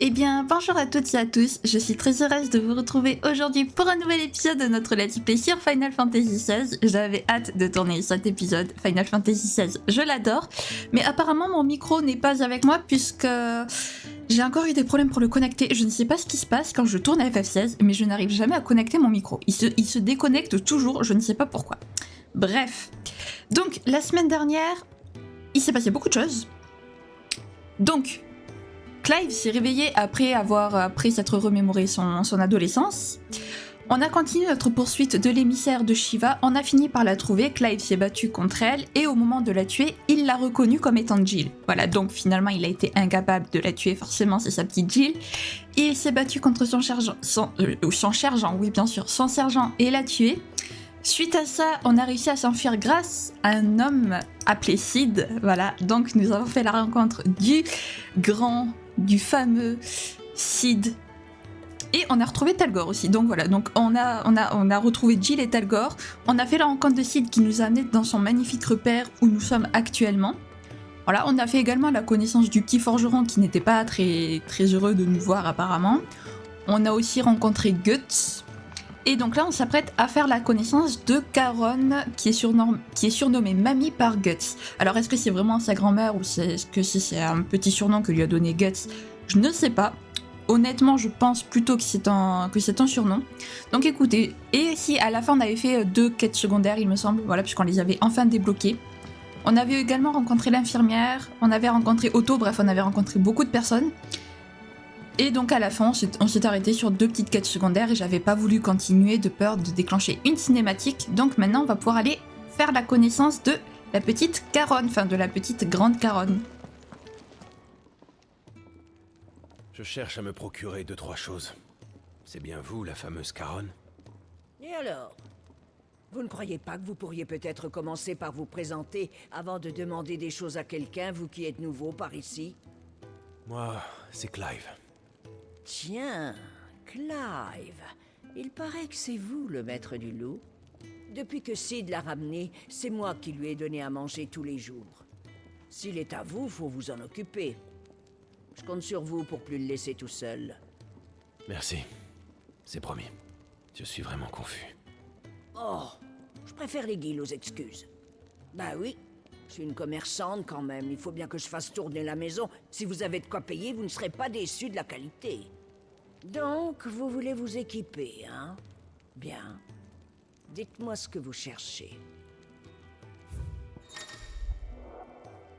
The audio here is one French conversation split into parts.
Eh bien, bonjour à toutes et à tous, je suis très heureuse de vous retrouver aujourd'hui pour un nouvel épisode de notre Let's Play sur Final Fantasy XVI. J'avais hâte de tourner cet épisode, Final Fantasy XVI, je l'adore, mais apparemment mon micro n'est pas avec moi puisque j'ai encore eu des problèmes pour le connecter. Je ne sais pas ce qui se passe quand je tourne à FF16, mais je n'arrive jamais à connecter mon micro. Il se déconnecte toujours, je ne sais pas pourquoi. Bref, donc la semaine dernière, il s'est passé beaucoup de choses. Donc, Clive s'est réveillé après s'être remémoré son adolescence. On a continué notre poursuite de l'émissaire de Shiva, on a fini par la trouver, Clive s'est battu contre elle, et au moment de la tuer, il l'a reconnue comme étant Jill. Voilà, donc finalement il a été incapable de la tuer, forcément c'est sa petite Jill. Et il s'est battu contre son sergent, et l'a tué. Suite à ça, on a réussi à s'enfuir grâce à un homme appelé Sid, voilà, donc nous avons fait la rencontre du fameux Sid. Et on a retrouvé Talgor aussi, donc voilà, donc on a retrouvé Jill et Talgor, on a fait la rencontre de Sid qui nous a amené dans son magnifique repère où nous sommes actuellement. Voilà, on a fait également la connaissance du petit forgeron qui n'était pas très, très heureux de nous voir apparemment. On a aussi rencontré Guts. Et donc là, on s'apprête à faire la connaissance de Charon, qui est surnommée Mamie par Guts. Alors, est-ce que c'est vraiment sa grand-mère ou est-ce que c'est un petit surnom que lui a donné Guts? Je ne sais pas. Honnêtement, je pense plutôt que c'est un surnom. Donc écoutez, et si à la fin on avait fait 2 quêtes secondaires, il me semble, voilà, puisqu'on les avait enfin débloquées. On avait également rencontré l'infirmière, on avait rencontré Otto, bref, on avait rencontré beaucoup de personnes. Et donc à la fin, on s'est arrêté sur 2 petites quêtes secondaires et j'avais pas voulu continuer de peur de déclencher une cinématique. Donc maintenant, on va pouvoir aller faire la connaissance de la petite Charon, enfin de la petite grande Charon. Je cherche à me procurer 2-3 choses. C'est bien vous, la fameuse Charon? Et alors? Vous ne croyez pas que vous pourriez peut-être commencer par vous présenter avant de demander des choses à quelqu'un, vous qui êtes nouveau par ici? Moi, c'est Clive. Tiens, Clive. Il paraît que c'est vous le maître du loup. Depuis que Sid l'a ramené, c'est moi qui lui ai donné à manger tous les jours. S'il est à vous, faut vous en occuper. Je compte sur vous pour plus le laisser tout seul. Merci. C'est promis. Je suis vraiment confus. Oh, je préfère les guilles aux excuses. Bah oui, je suis une commerçante quand même. Il faut bien que je fasse tourner la maison. Si vous avez de quoi payer, vous ne serez pas déçus de la qualité. Donc, vous voulez vous équiper, hein? Bien. Dites-moi ce que vous cherchez.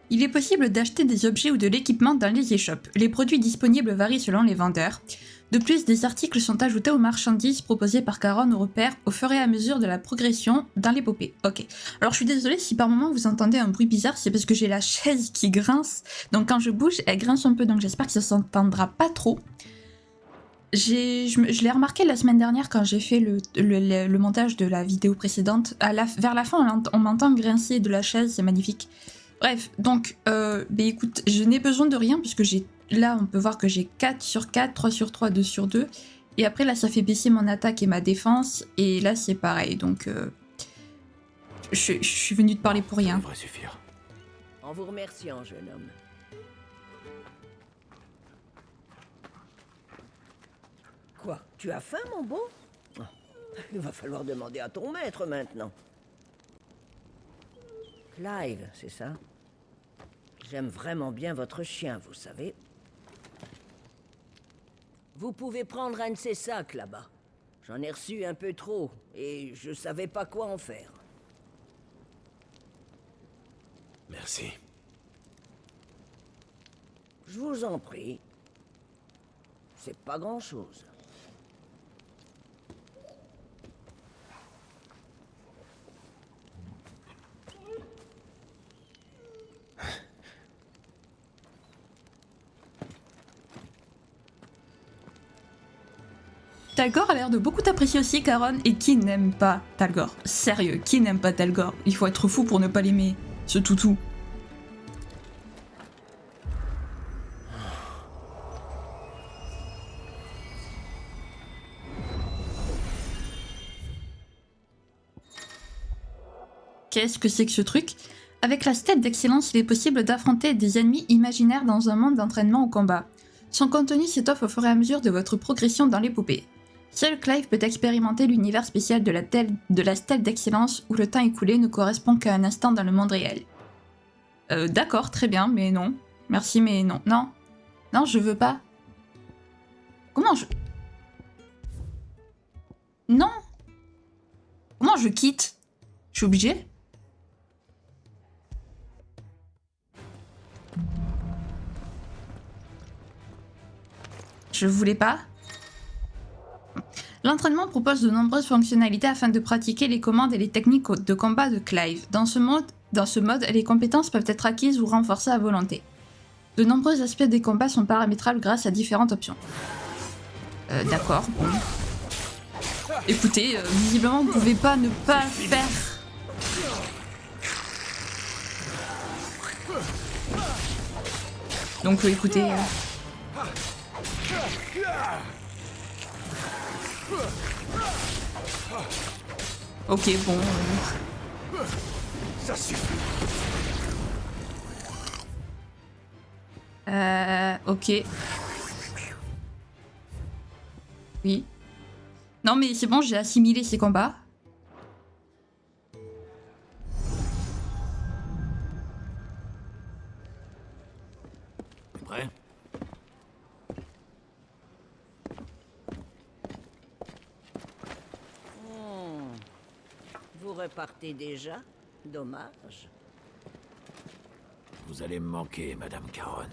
Il est possible d'acheter des objets ou de l'équipement dans les échoppes. Les produits disponibles varient selon les vendeurs. De plus, des articles sont ajoutés aux marchandises proposées par Charon au repère au fur et à mesure de la progression dans l'épopée. Ok. Alors je suis désolée si par moment vous entendez un bruit bizarre, c'est parce que j'ai la chaise qui grince. Donc quand je bouge, elle grince un peu, donc j'espère que ça s'entendra pas trop. Je l'ai remarqué la semaine dernière quand j'ai fait le montage de la vidéo précédente. Vers la fin, on m'entend grincer de la chaise, c'est magnifique. Bref, donc, écoute, je n'ai besoin de rien puisque là, on peut voir que j'ai 4 sur 4, 3 sur 3, 2 sur 2. Et après, là, ça fait baisser mon attaque et ma défense. Et là, c'est pareil, donc... je suis venue te parler pour rien. Ça devrait suffire. En vous remerciant, jeune homme. Quoi? Tu as faim, mon beau? Il va falloir demander à ton maître maintenant. Clive, c'est ça? J'aime vraiment bien votre chien, vous savez. Vous pouvez prendre un de ces sacs là-bas. J'en ai reçu un peu trop, et je savais pas quoi en faire. Merci. Je vous en prie. C'est pas grand-chose. Talgor a l'air de beaucoup apprécier aussi Charon, et qui n'aime pas Talgor? Sérieux, qui n'aime pas Talgor? Il faut être fou pour ne pas l'aimer, ce toutou. Qu'est-ce que c'est que ce truc? Avec la stèle d'excellence, il est possible d'affronter des ennemis imaginaires dans un monde d'entraînement au combat. Son contenu s'étoffe au fur et à mesure de votre progression dans l'épopée. Seul Clive peut expérimenter l'univers spécial de la stèle d'excellence où le temps écoulé ne correspond qu'à un instant dans le monde réel. D'accord, très bien, mais non. Merci, mais non. Non. Non, je veux pas. Comment je... Non. Comment je quitte? Je suis obligée? Je voulais pas. L'entraînement propose de nombreuses fonctionnalités afin de pratiquer les commandes et les techniques de combat de Clive. Dans ce mode, les compétences peuvent être acquises ou renforcées à volonté. De nombreux aspects des combats sont paramétrables grâce à différentes options. D'accord, bon. Écoutez, visiblement vous pouvez pas ne pas faire... Donc écoutez... Ok, bon... Ça suffit. Ok. Oui. Non mais c'est bon, j'ai assimilé ces combats. Prêt? Vous repartez déjà? Dommage. Vous allez me manquer, Madame Caron.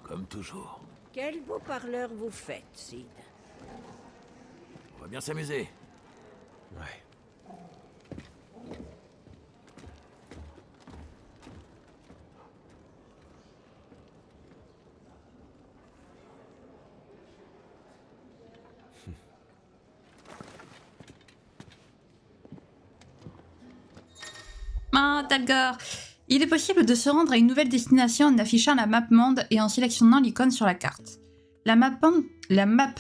Comme toujours. Quel beau parleur vous faites, Sid. On va bien s'amuser. Ouais. Ah, Talgor. Il est possible de se rendre à une nouvelle destination en affichant la map monde et en sélectionnant l'icône sur la carte. La map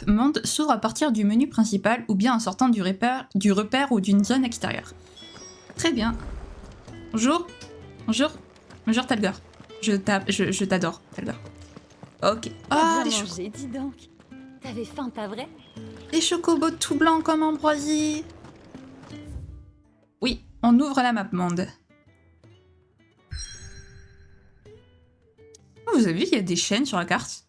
monde s'ouvre à partir du menu principal ou bien en sortant du repère ou d'une zone extérieure. Très bien. Bonjour. Bonjour. Bonjour Talgor. Je t'adore, Talgor. Ok. Ah, Ah, bien mangé, dis donc. T'avais faim, pas vrai? des chocobos tout blancs comme ambroisie. Oui, on ouvre la map monde. Oh, vous avez vu, il y a des chaînes sur la carte.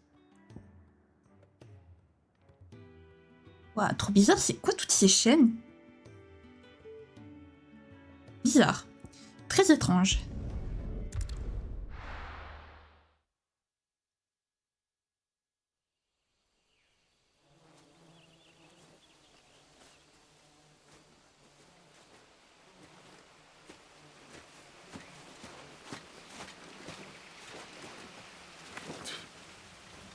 Ouah, trop bizarre, c'est quoi toutes ces chaînes? Bizarre. Très étrange.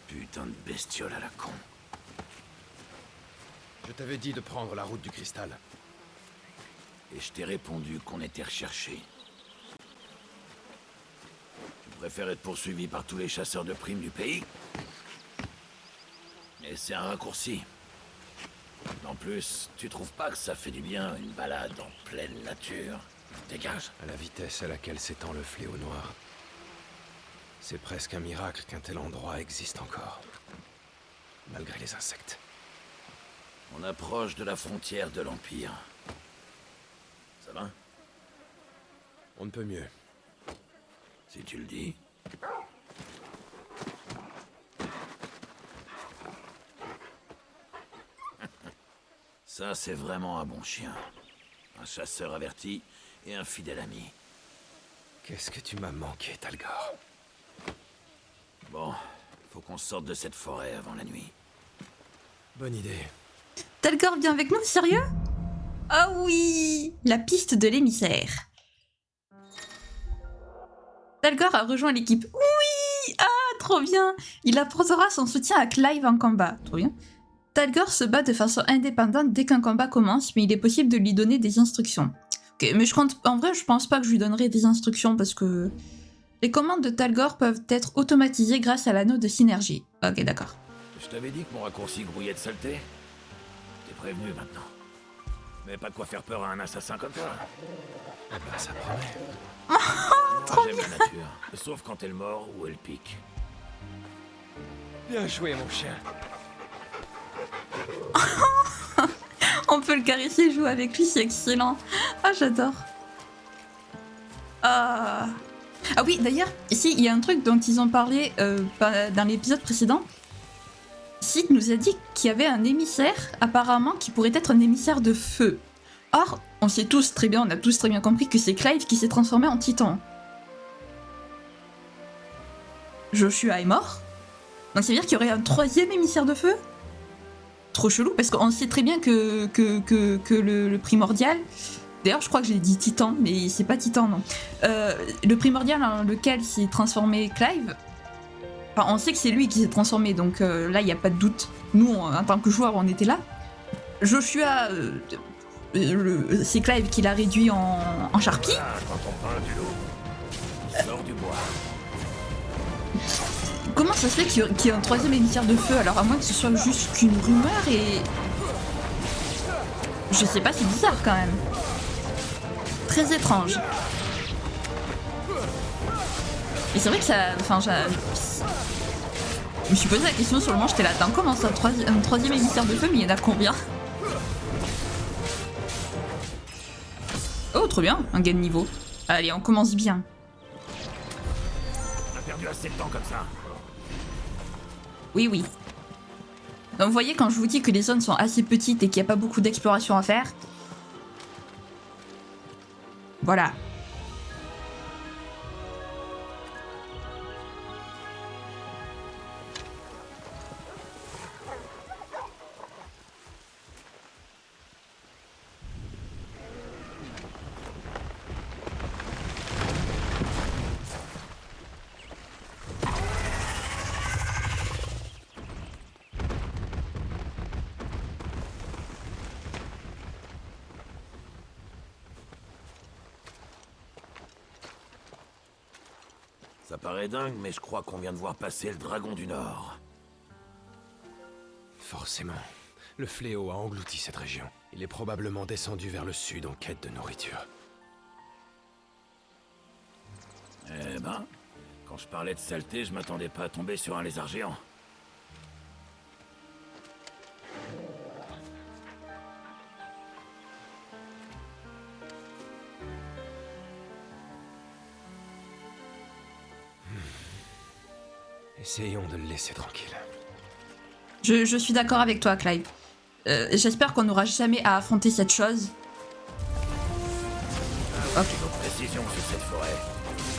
Putain de bestiole à la con. Je t'avais dit de prendre la route du cristal. Et je t'ai répondu qu'on était recherché. Tu préfères être poursuivi par tous les chasseurs de primes du pays? Et c'est un raccourci. En plus, tu trouves pas que ça fait du bien, une balade en pleine nature? Dégage. À la vitesse à laquelle s'étend le fléau noir. C'est presque un miracle qu'un tel endroit existe encore. Malgré les insectes. On approche de la frontière de l'Empire. Ça va? On ne peut mieux. Si tu le dis. Ça, c'est vraiment un bon chien. Un chasseur averti et un fidèle ami. Qu'est-ce que tu m'as manqué, Talgor? Bon, faut qu'on sorte de cette forêt avant la nuit. Bonne idée. Talgor vient avec nous, sérieux? Ah oui! La piste de l'émissaire. Talgor a rejoint l'équipe. Oui! Ah, trop bien! Il apportera son soutien à Clive en combat. Trop bien. Talgor se bat de façon indépendante dès qu'un combat commence, mais il est possible de lui donner des instructions. Ok, mais en vrai, je pense pas que je lui donnerai des instructions parce que les commandes de Talgor peuvent être automatisées grâce à l'anneau de synergie. Ok, d'accord. Je t'avais dit que mon raccourci grouillait de saleté. T'es prévenu maintenant. Mais pas de quoi faire peur à un assassin comme toi. Ah bah ça promet. Moi, j'aime la nature, sauf quand elle mord ou elle pique. Bien joué, mon chien. On peut le caresser, jouer avec lui, c'est excellent. Ah, j'adore. Ah oui, d'ailleurs, ici, il y a un truc dont ils ont parlé dans l'épisode précédent. Sid nous a dit qu'il y avait un émissaire, apparemment, qui pourrait être un émissaire de feu. Or, on a tous très bien compris que c'est Clive qui s'est transformé en titan. Joshua est mort. Donc ça veut dire qu'il y aurait un troisième émissaire de feu? Trop chelou, parce qu'on sait très bien que le primordial... D'ailleurs, je crois que j'ai dit titan, mais c'est pas titan, non. Le primordial dans lequel s'est transformé Clive... Enfin, on sait que c'est lui qui s'est transformé, donc là, il n'y a pas de doute. Nous, en tant que joueurs, on était là. Joshua... c'est Clive qui l'a réduit en charpie. Quand on parle du loup, il sort du bois. Comment ça se fait qu'il y ait un troisième émissaire de feu, alors à moins que ce soit juste qu'une rumeur et... Je sais pas, c'est bizarre quand même. Très étrange. Et c'est vrai que ça... Enfin, je me suis posé la question sur le moment, j'étais là, attends, comment ça, un troisième émissaire de feu, mais il y en a combien? Oh, trop bien, un gain de niveau. Allez, on commence bien. On a perdu assez de temps comme ça. Oui, oui. Donc vous voyez, quand je vous dis que les zones sont assez petites et qu'il n'y a pas beaucoup d'exploration à faire... Voilà. Ça paraît dingue, mais je crois qu'on vient de voir passer le dragon du Nord. Forcément. Le fléau a englouti cette région. Il est probablement descendu vers le sud en quête de nourriture. Eh ben, quand je parlais de saleté, je m'attendais pas à tomber sur un lézard géant. Essayons de le laisser tranquille. Je suis d'accord avec toi, Clive. J'espère qu'on n'aura jamais à affronter cette chose. Ok. Nos précisions sur cette forêt.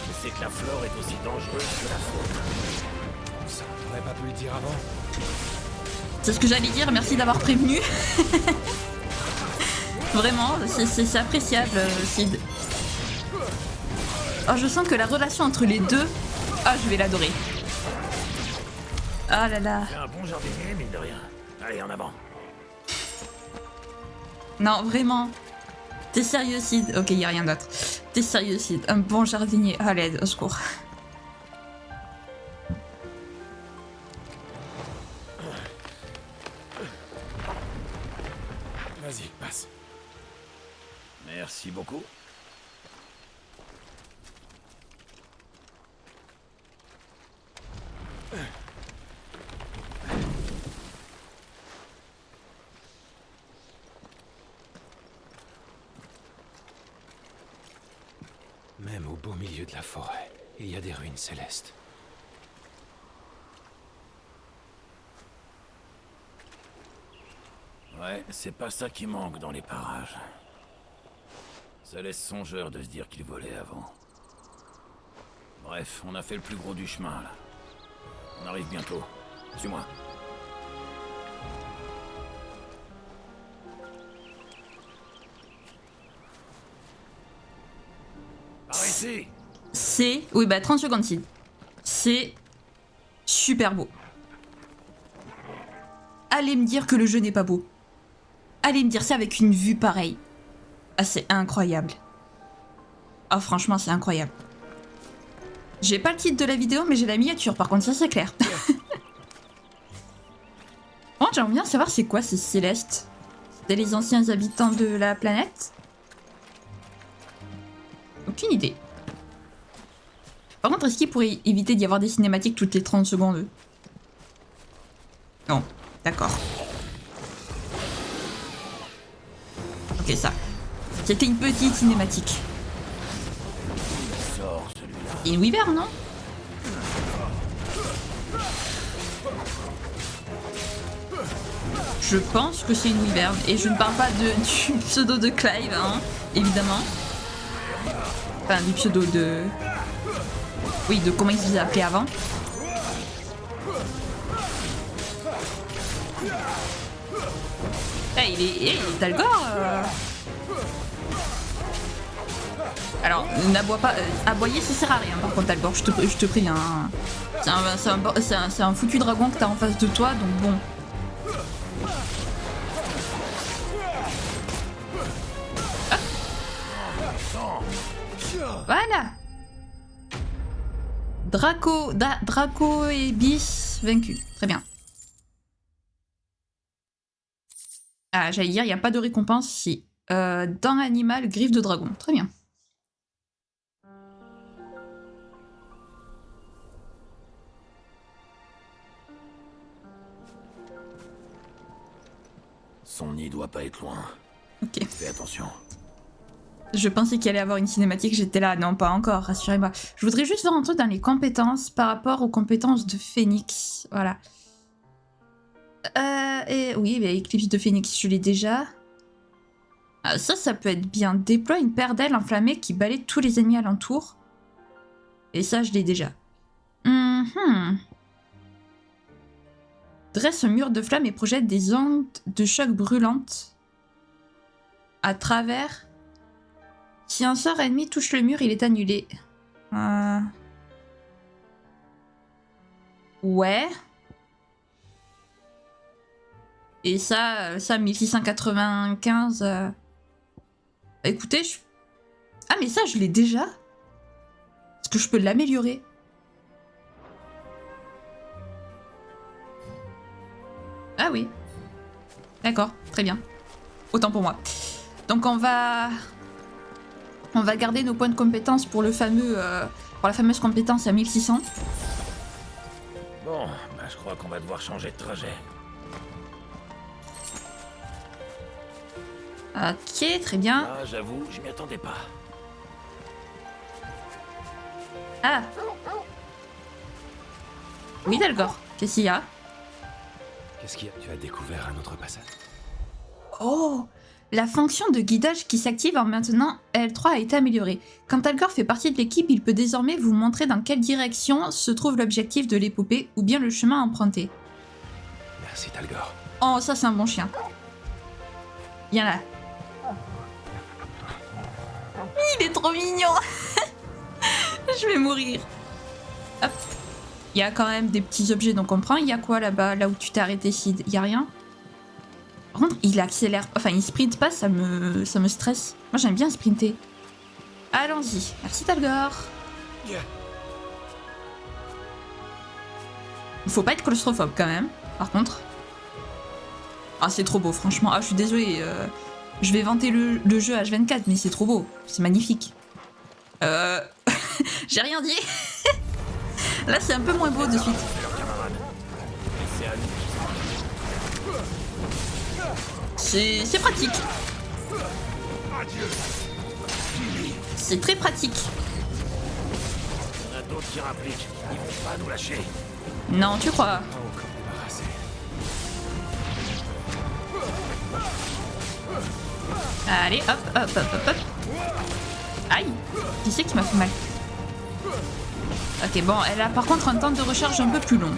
Je sais que la flore est aussi dangereuse que la faune. Ça, t'aurais pas pu le dire avant? C'est ce que j'allais dire, merci d'avoir prévenu. Vraiment, c'est appréciable, Sid. Oh, je sens que la relation entre les deux... Ah, je vais l'adorer. Ah là là. C'est un bon jardinier, mine de rien. Allez, en avant. Non, vraiment. T'es sérieux, Sid? Ok, y a rien d'autre. T'es sérieux, Sid? Un bon jardinier. Ah, l'aide, au secours. Vas-y, passe. Merci beaucoup. Même au beau milieu de la forêt, il y a des ruines célestes. Ouais, c'est pas ça qui manque dans les parages. Ça laisse songeur de se dire qu'il volait avant. Bref, on a fait le plus gros du chemin, là. On arrive bientôt. Suis-moi. Par ici. C'est... Oui, bah 30 secondes, Sid. C'est... super beau. Allez me dire que le jeu n'est pas beau. Allez me dire ça avec une vue pareille. Ah, c'est incroyable. Ah, franchement, c'est incroyable. J'ai pas le titre de la vidéo, mais j'ai la miniature, par contre, ça c'est clair. Bon, j'aimerais bien savoir c'est quoi ces célestes. C'est les anciens habitants de la planète? Aucune idée. Par contre, est-ce qu'il pourrait éviter d'y avoir des cinématiques toutes les 30 secondes? Non, d'accord. Ok, ça. C'était une petite cinématique. Sors celui-là. Une wyvern, non? Je pense que c'est une wyvern. Et je ne parle pas du pseudo de Clive, hein, évidemment. Enfin, du pseudo de... Oui, de comment il se faisait appeler avant. Eh, il est Dalgor. Alors, n'aboie pas. Aboyer, ça sert à rien, par contre, Dalgor, je te préviens. Hein. C'est un foutu dragon que t'as en face de toi, donc bon. Ah. Voilà. Draco et Bis vaincus. Très bien. Ah, j'allais dire, il n'y a pas de récompense ici. Dans animal, griffe de dragon. Très bien. Son nid doit pas être loin. Ok. Fais attention. Je pensais qu'il allait avoir une cinématique, j'étais là. Non, pas encore, rassurez-moi. Je voudrais juste voir un truc dans les compétences par rapport aux compétences de Phoenix. Voilà. Et oui, mais Éclipse de Phoenix, je l'ai déjà. Ah, ça peut être bien. Déploie une paire d'ailes enflammées qui balaie tous les ennemis alentour. Et ça, je l'ai déjà. Dresse un mur de flammes et projette des ondes de choc brûlantes à travers. Si un sort ennemi touche le mur, il est annulé. Ouais. Et ça 1695... Écoutez, Ah, mais ça, je l'ai déjà. Est-ce que je peux l'améliorer? Ah oui. D'accord, très bien. Autant pour moi. Donc on va garder nos points de compétence pour le fameux... pour la fameuse compétence à 1600. Bon, bah je crois qu'on va devoir changer de trajet. Ok, très bien. Ah, j'avoue, je m'y attendais pas. Ah. Oui, Dalgor. Qu'est-ce qu'il y a? Qu'est-ce qu'il y a? Tu as découvert un autre passage? Oh! La fonction de guidage qui s'active en maintenant L3 a été améliorée. Quand Dalgor fait partie de l'équipe, il peut désormais vous montrer dans quelle direction se trouve l'objectif de l'épopée ou bien le chemin à emprunter. Merci, Dalgor. Oh, ça c'est un bon chien. Viens là. Il est trop mignon. Je vais mourir. Hop. Il y a quand même des petits objets, donc on prend. Il y a quoi là-bas, là où tu t'es arrêté, Sid? Il y a rien? Par contre, il accélère. Enfin, il sprinte pas, ça me stresse. Moi, j'aime bien sprinter. Allons-y. Merci, Dalgor. Il faut pas être claustrophobe quand même, par contre. Ah, c'est trop beau, franchement. Ah, je suis désolée. Je vais vanter le jeu H24, mais c'est trop beau. C'est magnifique. J'ai rien dit. Là, c'est un peu moins beau de suite. C'est pratique. C'est très pratique. On a d'autres qui rappliquent. Ils vont pas nous lâcher. Non, tu crois? Pas encore débarrassé. Allez, hop, hop, hop, hop, hop. Aïe. Qui c'est qui m'a fait mal? Ok, bon, elle a par contre un temps de recharge un peu plus long.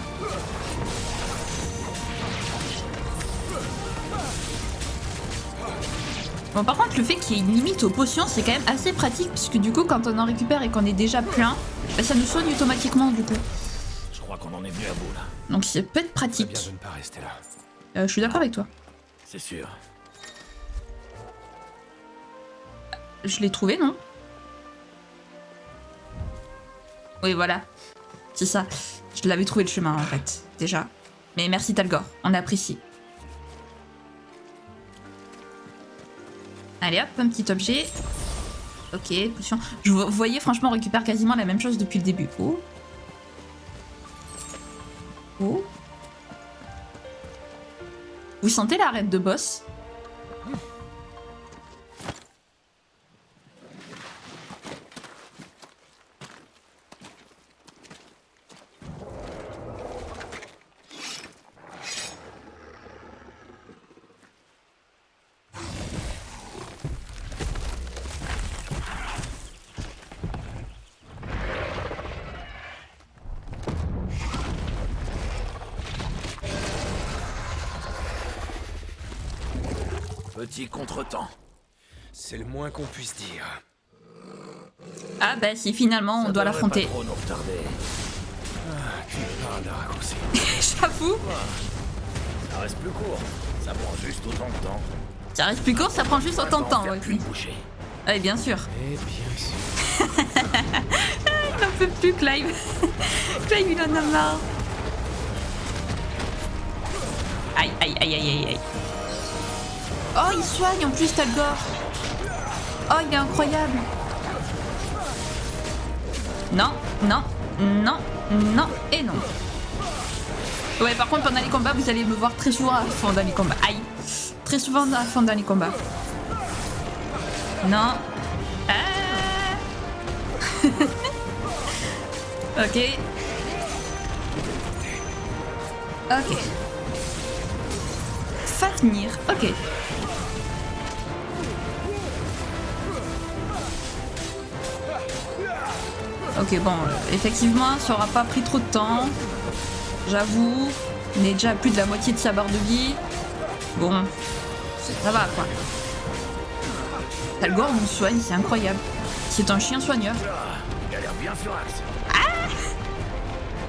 Bon, par contre, le fait qu'il y ait une limite aux potions, c'est quand même assez pratique, puisque du coup, quand on en récupère et qu'on est déjà plein, bah, ça nous soigne automatiquement, du coup. Je crois qu'on en est venu à bout, là. Donc, ça peut être C'est pratique. bien de ne pas rester là. Je suis d'accord avec toi. C'est sûr. Je l'ai trouvé, non? Oui, voilà. C'est ça. Je l'avais trouvé le chemin, en fait, déjà. Mais merci, Dalgor. On apprécie. Allez, hop, un petit objet. Ok, potion. Vous voyez, franchement, on récupère quasiment la même chose depuis le début. Oh. Oh. Vous sentez l'arête de boss? Petit contretemps. C'est le moins qu'on puisse dire. Ah bah si finalement on doit l'affronter. Trop nous retarder. Tu parles de raccourci. J'avoue. Ça reste plus court. Ça prend juste autant de temps. Ça reste plus court, ça prend juste autant de temps. Ouais. Plus bouger. Oui, bien sûr. Et bien sûr. Il n'en peut plus, Clive. Clive, il en a marre. Aïe, aïe, aïe, aïe, aïe, aïe. Oh, il soigne en plus, Talgor. Oh, il est incroyable. Non, non, non, non et non. Ouais, par contre, pendant les combats, vous allez me voir très souvent à fond dans les combats. Aïe. Très souvent à fond dans les combats. Non. Ah. Ok. Ok. Fafnir. Ok. Ok, bon, effectivement, ça aura pas pris trop de temps. J'avoue. On est déjà à plus de la moitié de sa barre de vie. Bon, ça va quoi. Talgor nous soigne, c'est incroyable. C'est un chien soigneur. Il a l'air bien furax.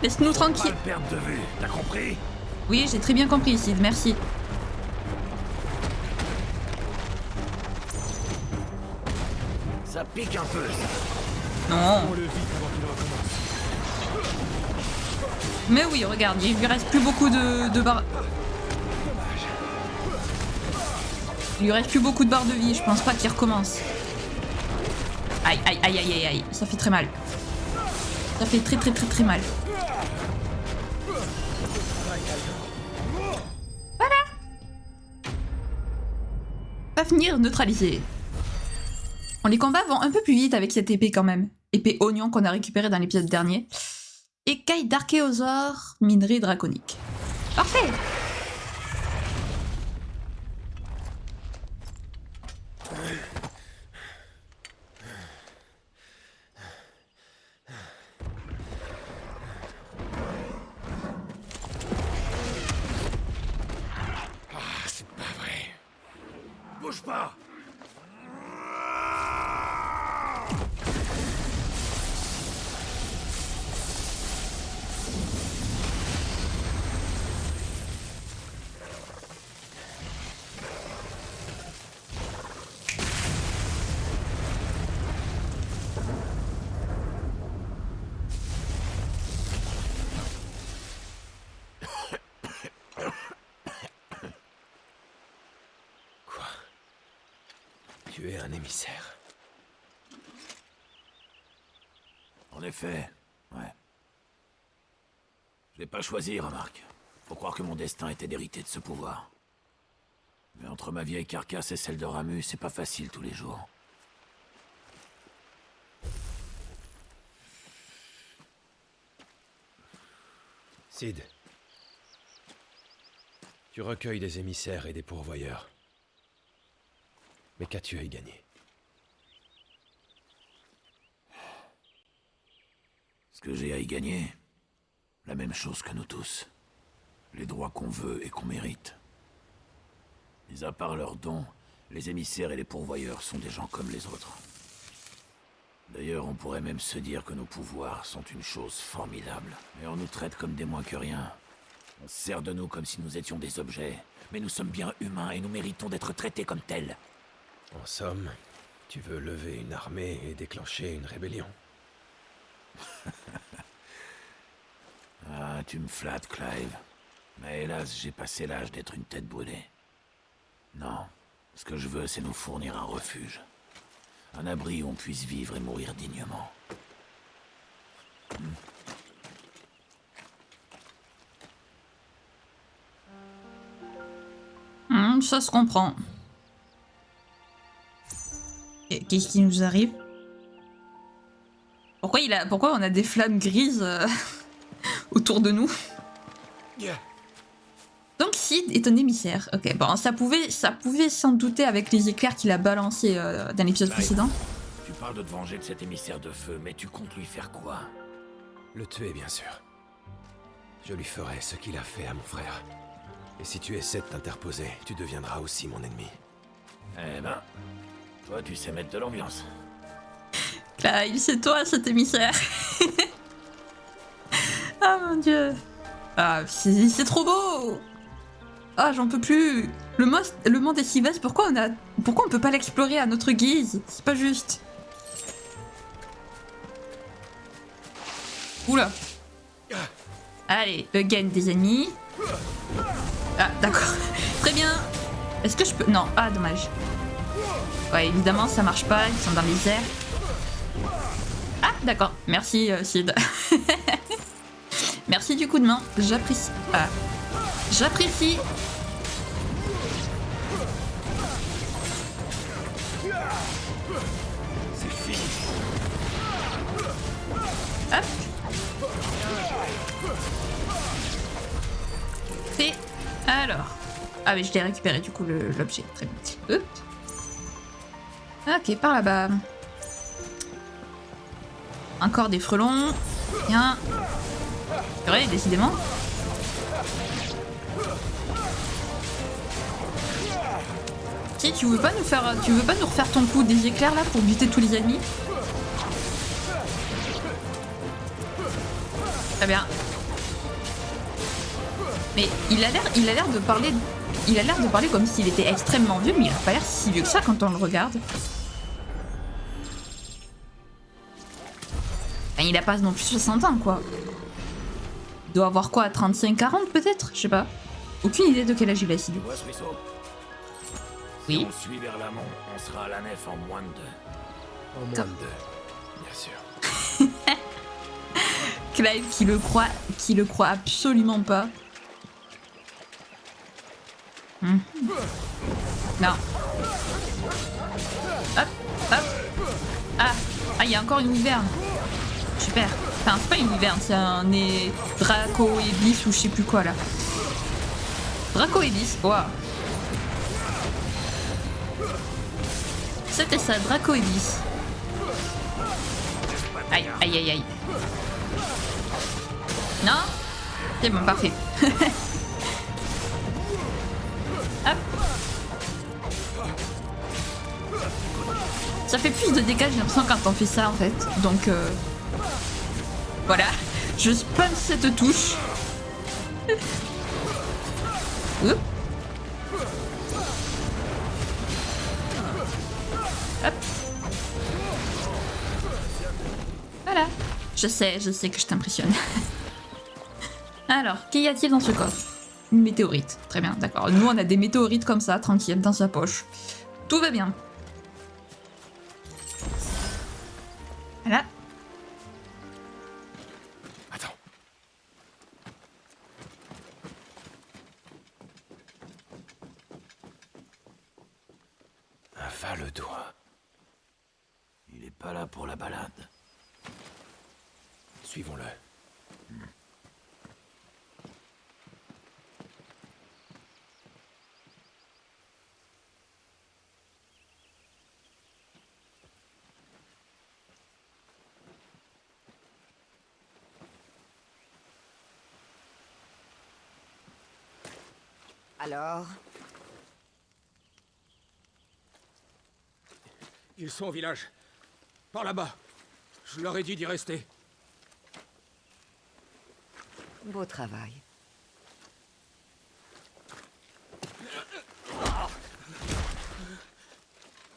Laisse-nous Pas tranquille. le perdre de vue, t'as compris? Oui, j'ai très bien compris, Sid, merci. Ça pique un peu. Non. On le vite avant qu'il recommence. Mais oui, regarde, il lui reste plus beaucoup de barres. Il lui reste plus beaucoup de barres de vie, je pense pas qu'il recommence. Aïe, aïe, aïe, aïe, aïe, aïe, ça fait très mal. Ça fait très très très très mal. Voilà. Va finir neutralisé. Bon, les combats vont un peu plus vite avec cette épée quand même. Épée oignon qu'on a récupérée dans l'épisode dernier. Écaille d'archéosaure, minerai draconique. Parfait. C'est pas vrai. Bouge pas. Quoi? Tu es un émissaire. En effet, ouais. Je l'ai pas choisi, remarque. Faut croire que mon destin était d'hériter de ce pouvoir. Mais entre ma vieille carcasse et celle de Ramus, c'est pas facile tous les jours. Sid. Tu recueilles des émissaires et des pourvoyeurs. Mais qu'as-tu à y gagner? Ce que j'ai à y gagner, la même chose que nous tous. Les droits qu'on veut et qu'on mérite. Mis à part leurs dons, les émissaires et les pourvoyeurs sont des gens comme les autres. D'ailleurs, on pourrait même se dire que nos pouvoirs sont une chose formidable. Mais on nous traite comme des moins que rien. On se sert de nous comme si nous étions des objets. Mais nous sommes bien humains et nous méritons d'être traités comme tels. En somme, tu veux lever une armée et déclencher une rébellion. Ah, tu me flattes, Clive. Mais hélas, j'ai passé l'âge d'être une tête brûlée. Non, ce que je veux, c'est nous fournir un refuge. Un abri où on puisse vivre et mourir dignement. Ça se comprend. Et qu'est-ce qui nous arrive? Pourquoi on a des flammes grises autour de nous? Donc Sid est un émissaire. Ok, bon, ça pouvait s'en douter avec les éclairs qu'il a balancés dans l'épisode précédent. Tu parles de te venger de cet émissaire de feu, mais tu comptes lui faire quoi? Le tuer, bien sûr. Je lui ferai ce qu'il a fait à mon frère. Et si tu essaies de t'interposer, tu deviendras aussi mon ennemi. Eh ben, toi tu sais mettre de l'ambiance. Là, il sait toi, cet émissaire. Ah mon dieu. Ah, c'est trop beau. Ah, j'en peux plus. Le monde est si vaste, pourquoi on peut pas l'explorer à notre guise? C'est pas juste. Oula. Allez, gain des ennemis. Ah, d'accord. Très bien. Est-ce que je peux... Non, ah, dommage. Ouais, évidemment, ça marche pas, ils sont dans les airs. Ah, d'accord. Merci, Sid. Merci du coup de main. J'apprécie. Ah. J'apprécie. C'est fini. Hop. Fait. Alors. Ah, mais je l'ai récupéré du coup l'objet. Très bien. Hop. Ok, par là-bas. Encore des frelons. Bien. C'est vrai, décidément. Si, tu veux pas nous refaire ton coup des éclairs là pour buter tous les ennemis? Très bien. Mais il a l'air de parler. Il a l'air de parler comme s'il était extrêmement vieux, mais il a pas l'air si vieux que ça quand on le regarde. Enfin, il a pas non plus 60 ans, quoi. Il doit avoir quoi, 35-40 peut-être? Je sais pas. Aucune idée de quel âge il a, si. Tu vois ce ruisseau? Oui. Si on suit vers l'amont, on sera à la nef en moins de 2. En moins de 2, bien sûr. Clive qui le croit absolument pas. Non. Hop, hop. Ah, il y a encore une hiverne. Super. Enfin, c'est pas une hiverne, c'est un Draco Ebis ou je sais plus quoi là. Draco Ebis, waouh. C'était ça, Draco Ebis. Aïe, aïe, aïe, aïe. Non? C'est bon, parfait. Hop. Ça fait plus de dégâts, j'ai l'impression, quand on fait ça en fait. Donc, voilà. Je spam cette touche. Oups. Hop. Voilà. Je sais que je t'impressionne. Alors, qu'y a-t-il dans ce coffre? Une météorite. Très bien, d'accord. Nous, on a des météorites comme ça, tranquilles, dans sa poche. Tout va bien. Voilà. Attends. Un va-le-doigt. Il est pas là pour la balade. Suivons-le. Alors? Ils sont au village. Par là-bas. Je leur ai dit d'y rester. Beau travail.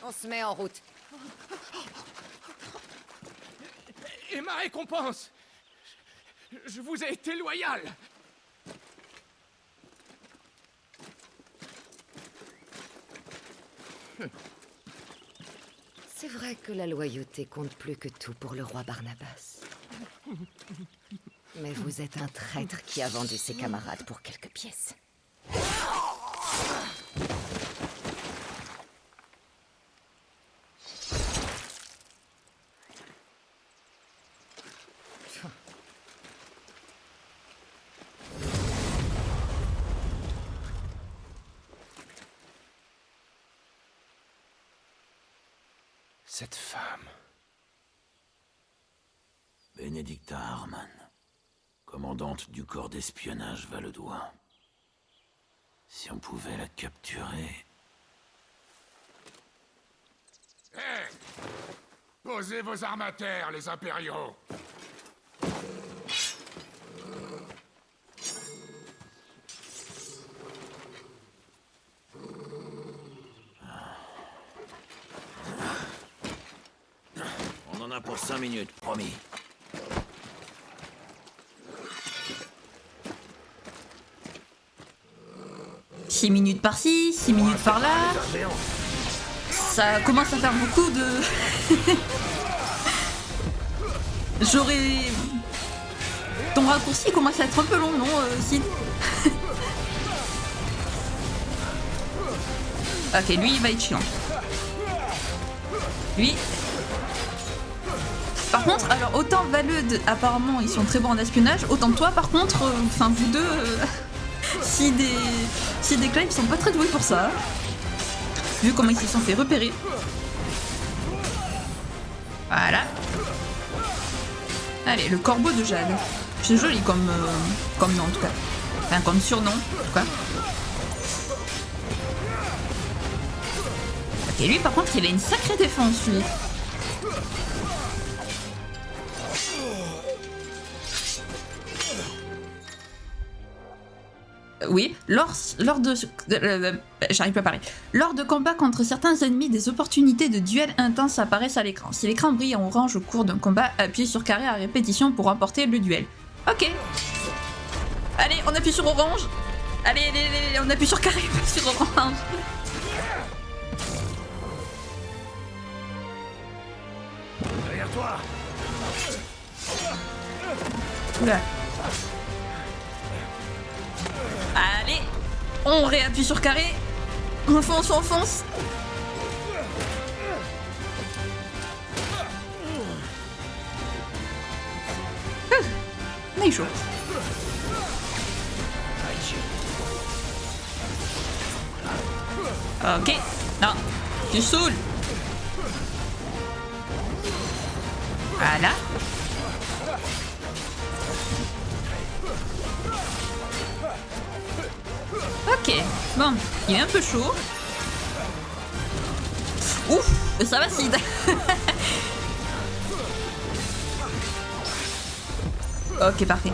On se met en route. Et ma récompense? Je vous ai été loyal. C'est vrai que la loyauté compte plus que tout pour le roi Barnabas. Mais vous êtes un traître qui a vendu ses camarades pour quelques pièces. Cette femme... Benedicta Harman, commandante du corps d'espionnage Valedois. Si on pouvait la capturer... Hé! Posez vos armes à terre, les impériaux! On en a pour 5 minutes, promis. Six minutes par-ci, 6 minutes par-là. Ça commence à faire beaucoup de... J'aurais... Ton raccourci commence à être un peu long, non, Sid? Ok, lui, il va être chiant. Lui... Par contre, alors autant Valud, apparemment, ils sont très bons en espionnage, autant toi, par contre, enfin, vous deux... Si des clans, ils sont pas très doués pour ça. Vu comment ils se sont fait repérer. Voilà. Allez, le corbeau de Jade. C'est joli comme nom en tout cas. Enfin, comme surnom en tout cas. Ok, lui par contre, il a une sacrée défense lui. Oui, lors de... j'arrive pas à parler. Lors de combats contre certains ennemis, des opportunités de duel intenses apparaissent à l'écran. Si l'écran brille en orange au cours d'un combat, appuyez sur carré à répétition pour remporter le duel. Ok. Allez, on appuie sur orange. Allez, on appuie sur carré, pas sur orange. Derrière toi! Oula. Allez, on réappuie sur carré. On fonce. On est chaud. Ok, non, tu saoules. Voilà. Ok, bon, il est un peu chaud. Ouf, ça va Sid. Ok, parfait.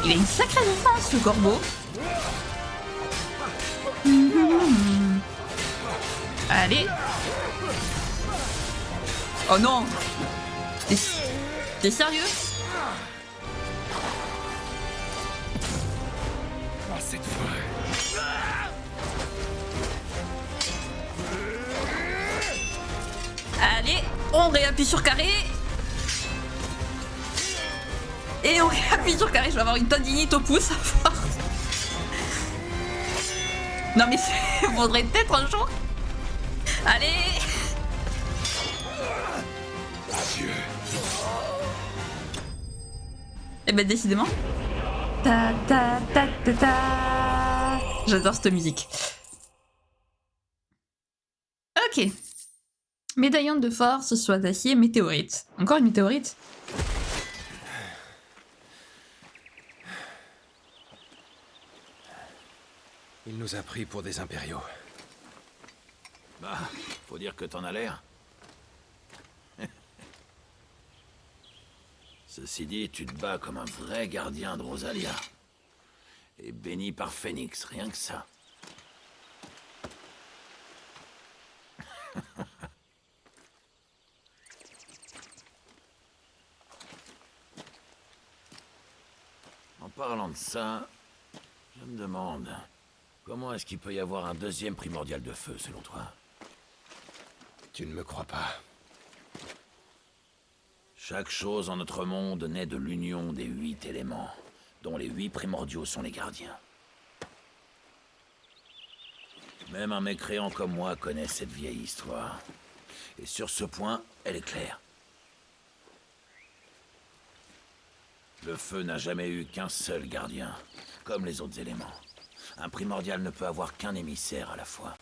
Il a une sacrée défense, ce corbeau. Allez. Oh non. T'es sérieux? Pas cette fois. Allez, on réappuie sur carré. Et on réappuie sur carré. Je vais avoir une tendinite au pouce à force. Non mais faudrait peut-être un jour. Allez. Adieu. Et ben décidément. Ta ta ta ta ta. J'adore cette musique. Ok. Médaillon de force, soit d'acier, météorite. Encore une météorite? Il nous a pris pour des impériaux. Bah, faut dire que t'en as l'air. Ceci dit, tu te bats comme un vrai gardien de Rosalia. Et béni par Phénix, rien que ça. En parlant de ça, je me demande... Comment est-ce qu'il peut y avoir un deuxième primordial de feu, selon toi? Tu ne me crois pas. Chaque chose en notre monde naît de l'union des 8 éléments, dont les 8 primordiaux sont les gardiens. Même un mécréant comme moi connaît cette vieille histoire. Et sur ce point, elle est claire. Le feu n'a jamais eu qu'un seul gardien, comme les autres éléments. Un primordial ne peut avoir qu'un émissaire à la fois,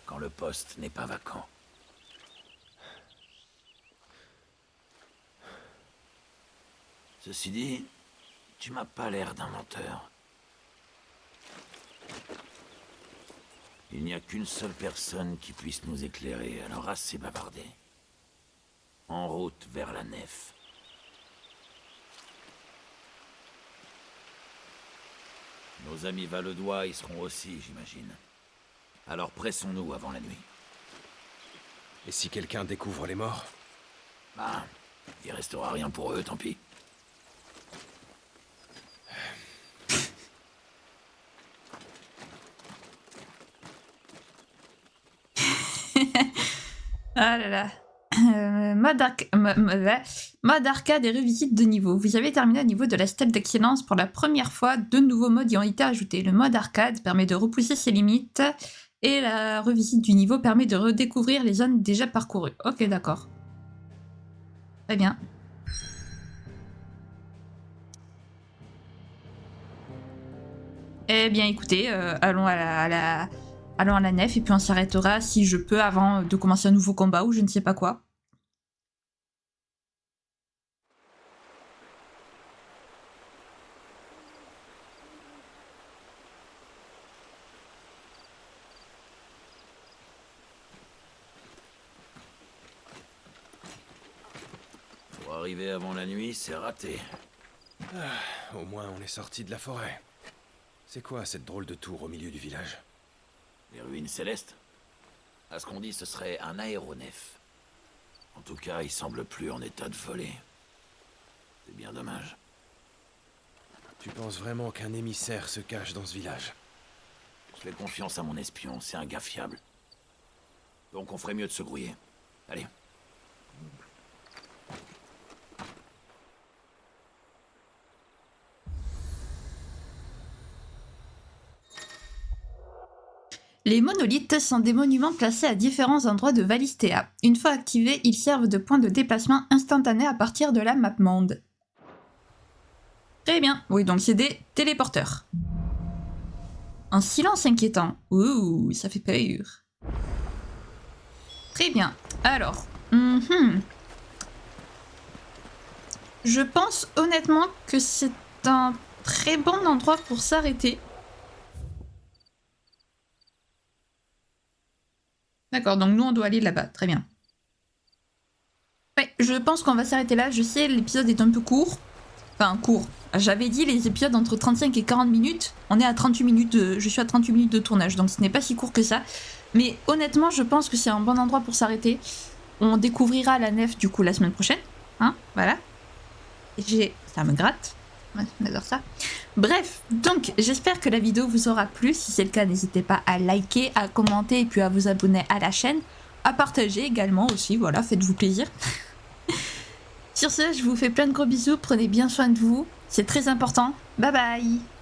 quand le poste n'est pas vacant. Ceci dit, tu m'as pas l'air d'un menteur. Il n'y a qu'une seule personne qui puisse nous éclairer, alors assez bavardé. En route vers la nef. Nos amis Valedois y seront aussi, j'imagine. Alors pressons-nous avant la nuit. Et si quelqu'un découvre les morts? Bah, il restera rien pour eux, tant pis. Ah là là. Mode arcade et revisite de niveau. Vous avez terminé au niveau de la stèle d'excellence pour la première fois. 2 nouveaux modes y ont été ajoutés. Le mode arcade permet de repousser ses limites et la revisite du niveau permet de redécouvrir les zones déjà parcourues. Ok, d'accord. Très bien. Eh bien, écoutez, allons à la nef et puis on s'arrêtera si je peux avant de commencer un nouveau combat ou je ne sais pas quoi. Pour arriver avant la nuit, c'est raté. Ah, au moins on est sorti de la forêt. C'est quoi cette drôle de tour au milieu du village? Les ruines célestes? À ce qu'on dit, ce serait un aéronef. En tout cas, il semble plus en état de voler. C'est bien dommage. Tu penses vraiment qu'un émissaire se cache dans ce village? Je fais confiance à mon espion, c'est un gars fiable. Donc on ferait mieux de se grouiller. Allez. Les monolithes sont des monuments classés à différents endroits de Valisthea. Une fois activés, ils servent de point de déplacement instantané à partir de la map monde. Très bien. Oui, donc c'est des téléporteurs. Un silence inquiétant. Ouh, ça fait peur. Très bien. Alors. Je pense honnêtement que c'est un très bon endroit pour s'arrêter. D'accord, donc nous on doit aller là-bas, très bien. Ouais, je pense qu'on va s'arrêter là, je sais l'épisode est un peu court. Enfin, court. J'avais dit les épisodes entre 35 et 40 minutes. On est à 38 minutes je suis à 38 minutes de tournage, donc ce n'est pas si court que ça. Mais honnêtement, je pense que c'est un bon endroit pour s'arrêter. On découvrira la nef du coup la semaine prochaine. Hein, voilà. Ça me gratte. Ouais, on adore ça. Bref, donc j'espère que la vidéo vous aura plu. Si c'est le cas, n'hésitez pas à liker, à commenter et puis à vous abonner à la chaîne. À partager également aussi, voilà, faites-vous plaisir. Sur ce, je vous fais plein de gros bisous, prenez bien soin de vous. C'est très important. Bye bye.